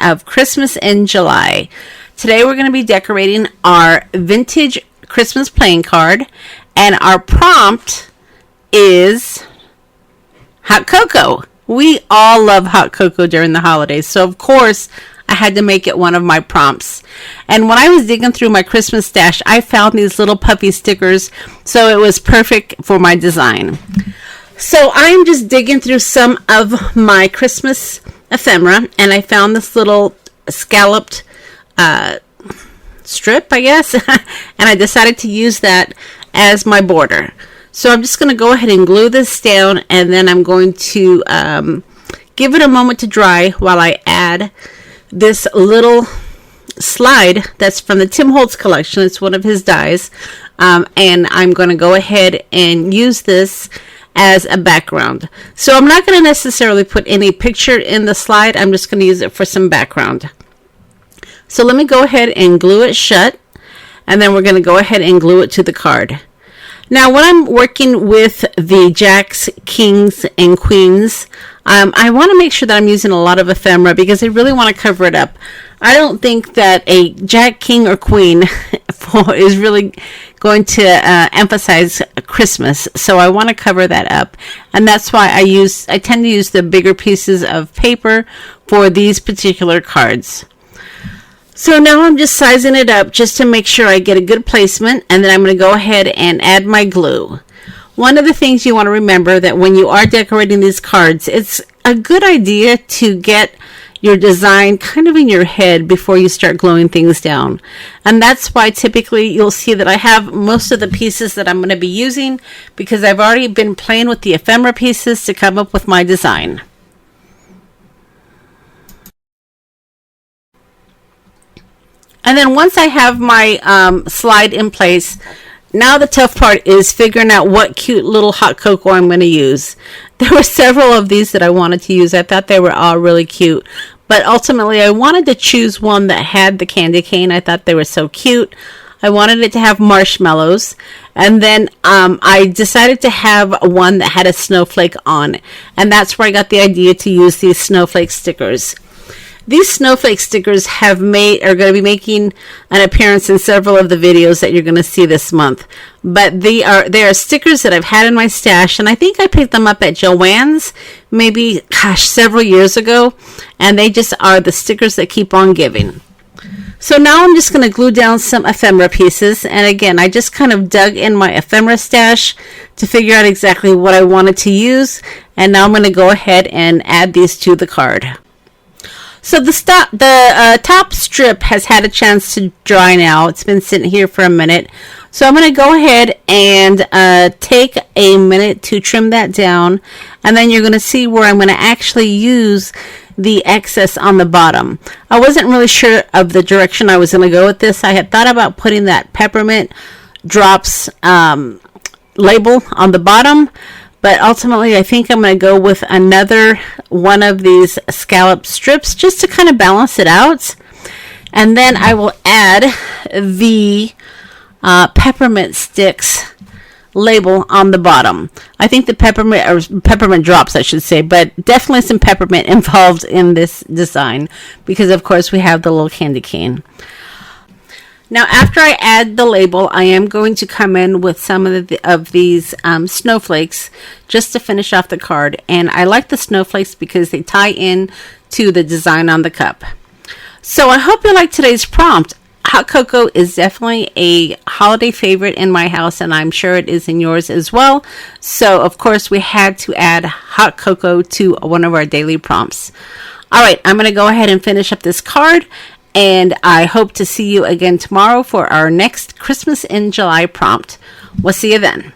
of Christmas in July. Today we're going to be decorating our vintage Christmas playing card, and our prompt is hot cocoa. We all love hot cocoa during the holidays, so of course I had to make it one of my prompts. And when I was digging through my Christmas stash, I found these little puffy stickers, so it was perfect for my design. So I'm just digging through some of my Christmas ephemera, and I found this little scalloped strip, I guess, and I decided to use that as my border. So I'm just going to go ahead and glue this down, and then I'm going to give it a moment to dry while I add this little slide that's from the Tim Holtz collection. It's one of his dies, and I'm going to go ahead and use this as a background. So I'm not going to necessarily put any picture in the slide. I'm just going to use it for some background. So let me go ahead and glue it shut, and then we're going to go ahead and glue it to the card. Now, when I'm working with the jacks, kings, and queens, I want to make sure that I'm using a lot of ephemera because I really want to cover it up. I don't think that a jack, king, or queen is really going to emphasize Christmas, so I want to cover that up, and that's why I tend to use the bigger pieces of paper for these particular cards. So now I'm just sizing it up just to make sure I get a good placement, and then I'm going to go ahead and add my glue. One of the things you want to remember that when you are decorating these cards, it's a good idea to get your design kind of in your head before you start gluing things down. And that's why typically you'll see that I have most of the pieces that I'm going to be using because I've already been playing with the ephemera pieces to come up with my design. And then once I have my slide in place, now the tough part is figuring out what cute little hot cocoa I'm going to use. There were several of these that I wanted to use. I thought they were all really cute. But ultimately, I wanted to choose one that had the candy cane. I thought they were so cute. I wanted it to have marshmallows. And then I decided to have one that had a snowflake on. And that's where I got the idea to use these snowflake stickers. These snowflake stickers are going to be making an appearance in several of the videos that you're going to see this month. But they are stickers that I've had in my stash, and I think I picked them up at Joann's maybe, several years ago. And they just are the stickers that keep on giving. So now I'm just going to glue down some ephemera pieces. And again, I just kind of dug in my ephemera stash to figure out exactly what I wanted to use. And now I'm going to go ahead and add these to the card. So the top strip has had a chance to dry now. It's been sitting here for a minute. So I'm going to go ahead and take a minute to trim that down. And then you're going to see where I'm going to actually use the excess on the bottom. I wasn't really sure of the direction I was going to go with this. I had thought about putting that peppermint drops label on the bottom. But ultimately, I think I'm going to go with another one of these scallop strips just to kind of balance it out. And then I will add the peppermint sticks label on the bottom. I think the peppermint drops, I should say, but definitely some peppermint involved in this design because, of course, we have the little candy cane. Now, after I add the label, I am going to come in with some of these snowflakes just to finish off the card. And I like the snowflakes because they tie in to the design on the cup. So I hope you like today's prompt. Hot cocoa is definitely a holiday favorite in my house, and I'm sure it is in yours as well. So, of course, we had to add hot cocoa to one of our daily prompts. All right, I'm going to go ahead and finish up this card. And I hope to see you again tomorrow for our next Christmas in July prompt. We'll see you then.